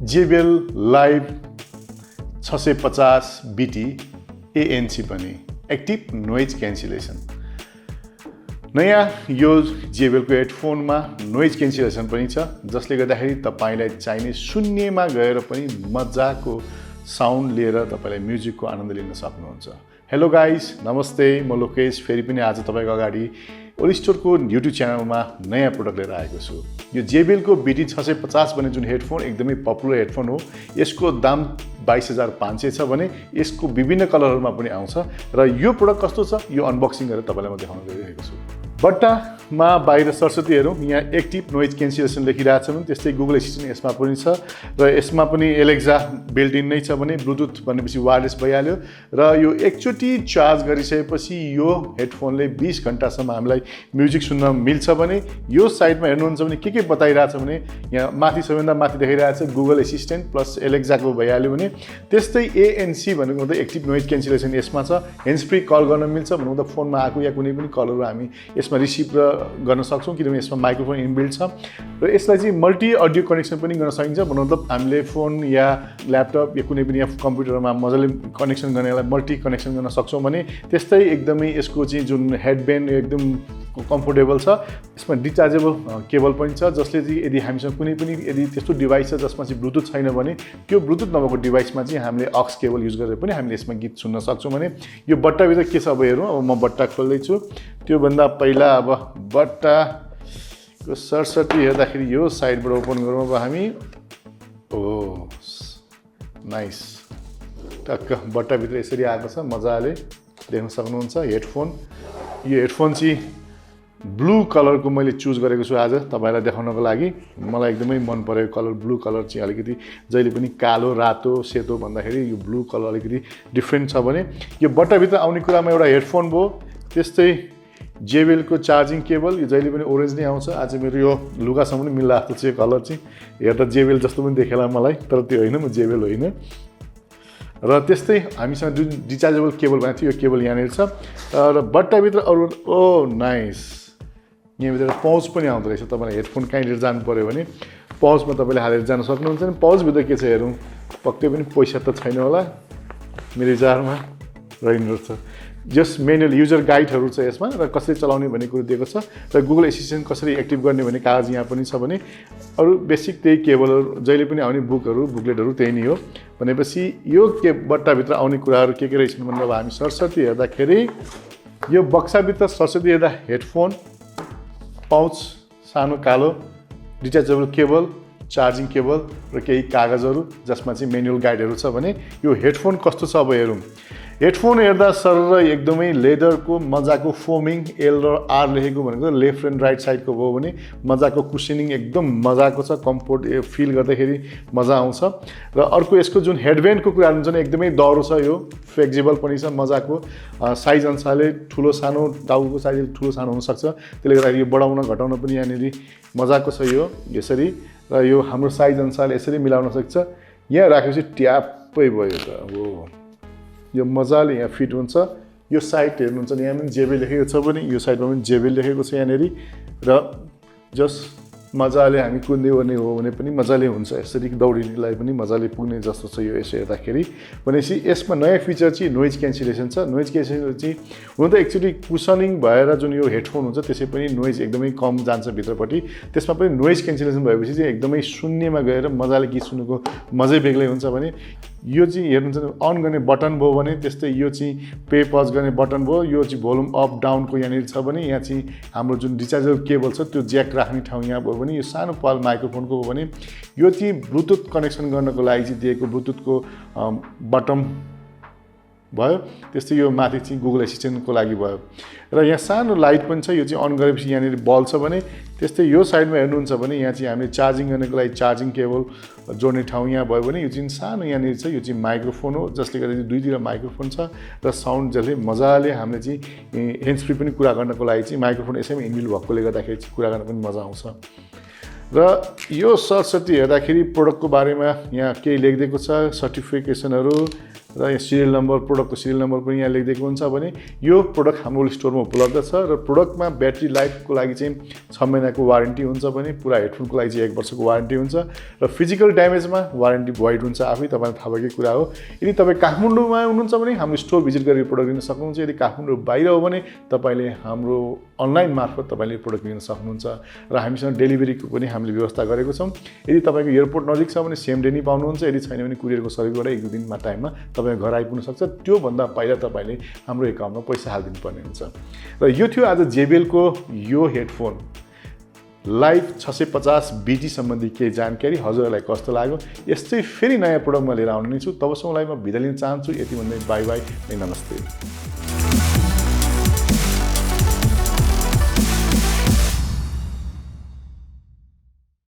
JBL live 650 BT ANC पनि active noise cancellation. नयाँ यो JBL को हेडफोनमा नोइज क्यान्सलेसन पनि छ, जसले गर्दाखेरि तपाईलाई चाहिने शून्यमा गएर पनि मजाको साउन्ड लिएर तपाईलाई म्युजिकको आनन्द लिन सक्नुहुन्छ। हेलो गाइस, नमस्ते, म लोकेश फेरि पनि आज तपाईको अगाडि OlizStore को YouTube च्यानलमा नयाँ प्रोडक्ट लिएर आएको छु। यो JBL को BT 650 भन्ने जुन हेडफोन एकदमै पपुलर हेडफोन हो। यसको दाम 22,500 छ भने यसको विभिन्न कलरहरुमा पनि आउँछ र यो प्रोडक्ट कस्तो छ यो अनबक्सिङ गरेर तपाईलाई म देखाउन गइरहेको छु। बट्टामा बाहिर सरस्वती हेरौँ, यहाँ एक्टिभ नोइज क्यान्सलेसन लेखिरहेको छ भने त्यस्तै गुगल एसिस्टेन्ट यसमा पनि छ र यसमा पनि एलेक्सा बिल्ट इन नै छ भने ब्लुटुथ भनेपछि वायरलेस भइहाल्यो र यो एकचोटी चार्ज गरिसकेपछि यो हेडफोनले 20 घण्टासम्म हामीलाई म्युजिक सुन्न मिल्छ भने यो साइडमा हेर्नुहुन्छ भने के बताइरहेछ भने यहाँ माथि सबैभन्दा माथि देखाइरहेछ गुगल एसिस्टेन्ट प्लस एलेक्साको भइहाल्यो भने त्यस्तै ANC भनेको मतलब एक्टिभ नोइज क्यान्सलेसन यसमा छ। ह्यान्ड्स फ्री कल गर्न मिल्छ भन्नु त फोनमा आएको या कुनै पनि कलहरु हामी यसमा रिसिभ गर्न सक्छौं किनभने यसमा माइक्रोफोन इनबिल्ट छ र यसलाई चाहिँ मल्टी अडियो कनेक्सन पनि गर्न सकिन्छ। भन्नु मतलब हामीले फोन या ल्यापटप या कुनै पनि कम्प्युटरमा मजाले कनेक्सन गर्नेलाई मल्टी कनेक्सन गर्न सक्छौं भने त्यस्तै एकदमै यसको चाहिँ जुन हेडब्यान्ड एकदम कम्फोर्टेबल छ। यसमा डिचार्जेबल केबल पनि छ जसले चाहिँ यदि हामीसँग कुनै पनि यदि त्यस्तो डिभाइस छ जसमा चाहिँ ब्लुटुथ छैन भने त्यो ब्लुटुथ नभएको डिभाइसमा चाहिँ हामीले अक्स केबल युज गरेर पनि हामीले यसमा गीत सुन्न सक्छौं भने यो बट्टाभित्र के छ अब हेरौँ। अब म बट्टा खोल्दै छु। त्यो भन्दा पहिला अब बट्टाको सरस्वती हेर्दाखेरि यो साइडबाट ओपन गरौँ। अब हामी नाइस टक्क बट्टाभित्र यसरी आएको छ, मजाले देख्न सक्नुहुन्छ हेडफोन। यो हेडफोन चाहिँ ब्लू कलरको मैले चुज गरेको छु आज तपाईलाई देखाउनको लागि। मलाई एकदमै मन परेको कलर ब्लू कलर चाहिँ अलिकति जहिले पनि कालो रातो सेतो भन्दाखेरि यो ब्लू कलर अलिकति डिफ्रेन्ट छ भने यो बट्टाभित्र आउने कुरामा एउटा हेडफोन भयो। त्यस्तै JBL को चार्जिङ केबल, यो जहिले पनि ओरेन्ज नै आउँछ। आज मेरो यो लुगासँग पनि मिल्ला जस्तो चाहिँ कलर चाहिँ हेर्दा JBL जस्तो पनि देखेला मलाई, तर त्यो होइन, म JBL होइन। र त्यस्तै हामीसँग जुन डिचार्जेबल केबल भनेको थियो यो केबल यहाँनिर छ र बट्टाभित्र अरु नाइस यहाँभित्र पाउच पनि आउँदो रहेछ। तपाईलाई हेडफोन कहीँनिर जानु पर्यो भने पाउचमा तपाईले हालेर जान सक्नुहुन्छ। नि पाउचभित्र के छ हेरौँ। पक्कै पनि पैसा त छैन होला मेरो विचारमा रहेछ। जस्ट मेनुअल युजर गाइडहरू छ यसमा र कसरी चलाउने भन्ने कुरो दिएको छ र गुगल एसिस्टेन्ट कसरी एक्टिभ गर्ने भन्ने कागज यहाँ पनि छ भने अरु बेसिक त्यही केबलहरू जहिले पनि आउने बुकलेटहरू त्यही नै हो भनेपछि यो के बट्टाभित्र आउने कुराहरू के रहेछन् भन्दा अब हामी सरस्वती हेर्दाखेरि यो बक्साभित्र सरस्वती हेर्दा हेडफोन, पाउच सानो कालो, डिटाचेबल केबल, चार्जिङ केबल र केही कागजहरू जसमा चाहिँ मेनुअल गाइडहरू छ भने यो हेडफोन कस्तो छ अब हेरौँ। हेडफोन हेर्दा सर एकदमै लेदरको मजाको फोमिङ L र R लेखेको भनेको लेफ्ट एन्ड राइट साइडको भयो भने मजाको कुसनिङ एकदम मजाको छ, कम्फोर्ट फिल गर्दाखेरि मजा आउँछ। र अर्को यसको जुन हेडब्यान्डको कुरा हुन्छ नि एकदमै दह्रो छ, यो फ्लेक्सिबल पनि छ मजाको। साइज अनुसारले ठुलो सानो टाउको साइज ठुलो सानो हुन सक्छ, त्यसले गर्दा यो बढाउन घटाउन पनि यहाँनिर मजाको छ यो यसरी। र यो हाम्रो साइज अनुसारले यसरी मिलाउन सक्छ। यहाँ राखेपछि ट्यापै भयो त अब यो मजाले यहाँ फिट हुन्छ। यो साइड हेर्नुहुन्छ नि यहाँ पनि JBL लेखेको छ भने यो साइडमा पनि JBL लेखेको छ यहाँनिर र जस्ट मजाले हामी कुद्दै गर्ने हो भने पनि मजाले हुन्छ। यसरी दौडिनेलाई पनि मजाले पुग्ने जस्तो छ यो यसो हेर्दाखेरि। भनेपछि यसमा नयाँ फिचर चाहिँ नोइज क्यान्सलेसन छ। नोइज क्यान्सलेसन चाहिँ हुन त एक्चुअली कुसनिङ भएर जुन यो हेडफोन हुन्छ त्यसै पनि नोइज एकदमै कम जान्छ भित्रपट्टि। त्यसमा पनि नोइज क्यान्सलेसन भएपछि चाहिँ एकदमै शून्यमा गएर मजाले गीत सुन्नुको मजै बेग्लै हुन्छ भने यो चाहिँ हेर्नुहुन्छ अन गर्ने बटन भयो भने त्यस्तै यो चाहिँ पे पज गर्ने बटन भयो। यो चाहिँ भोल्युम अप डाउनको यहाँनिर छ भने यहाँ चाहिँ हाम्रो जुन डिचार्जेबल केबल छ त्यो ज्याक राख्ने ठाउँ यहाँ भयो भने यो सानो पाल माइक्रोफोनको हो भने यो चाहिँ ब्लुटुथ कनेक्सन गर्नको लागि चाहिँ दिएको ब्लुटुथको बटम भयो। त्यस्तै यो माथि चाहिँ गुगल एसिस्टेन्टको लागि भयो र यहाँ सानो लाइट पनि छ। यो चाहिँ अन गरेपछि यहाँनिर बल छ भने त्यस्तै यो साइडमा हेर्नुहुन्छ भने यहाँ चाहिँ हामीले चार्जिङ गर्नको लागि चार्जिङ केबल जोड्ने ठाउँ यहाँ भयो भने यो चाहिँ सानो यहाँनिर छ। यो चाहिँ माइक्रोफोन हो जसले गर्दा दुईतिर माइक्रोफोन छ र साउन्ड जसले मजाले हामीले चाहिँ ह्यान्ड्स फ्री पनि कुरा गर्नको लागि चाहिँ माइक्रोफोन यसैमा इनबिल्ट भएकोले गर्दाखेरि चाहिँ कुरा गर्न पनि मजा आउँछ। र यो सरस्वती हेर्दाखेरि प्रोडक्टको बारेमा यहाँ केही लेखिदिएको छ, सर्टिफिकेसनहरू र यहाँ सिरियल नम्बर प्रोडक्टको सिरियल नम्बर पनि यहाँ लेखिदिएको हुन्छ भने यो प्रोडक्ट हाम्रो स्टोरमा उपलब्ध छ र प्रोडक्टमा ब्याट्री लाइफको लागि चाहिँ 6 महिनाको वारेन्टी हुन्छ भने पुरा हेडफोनको लागि चाहिँ 1 वर्षको वारेन्टी हुन्छ र फिजिकल ड्यामेजमा वारेन्टी भोइड हुन्छ आफै तपाईँलाई थाहा भएकै कुरा हो। यदि तपाईँ काठमाडौँमा हुनुहुन्छ भने हाम्रो स्टोर भिजिट गरेर प्रोडक्ट लिन सक्नुहुन्छ। यदि काठमाडौँ बाहिर हो भने तपाईँले हाम्रो अनलाइन मार्फत तपाईँले प्रोडक्ट लिन सक्नुहुन्छ र हामीसँग डेलिभरीको पनि हामीले व्यवस्था गरेको छौँ। यदि तपाईँको एयरपोर्ट नजिक छ भने सेम डे नै पाउनुहुन्छ। यदि छैन भने कुरियरको सर्भिसबाट 1-2 दिनमा टाइममा तपाईँको घर आइपुग्न सक्छ। त्योभन्दा पहिला तपाईँले हाम्रो एकाउन्टमा पैसा हालिदिनु पर्ने हुन्छ। र यो थियो आज JBL को यो हेडफोन लाइभ 650 BT सम्बन्धी केही जानकारी। हजुरहरूलाई कस्तो लाग्यो? यस्तै फेरि नयाँ प्रोडक्टमा लिएर आउने नै छु। तबसम्मलाई म बिदा लिन चाहन्छु। यति भन्दै बाई बाई, नमस्ते।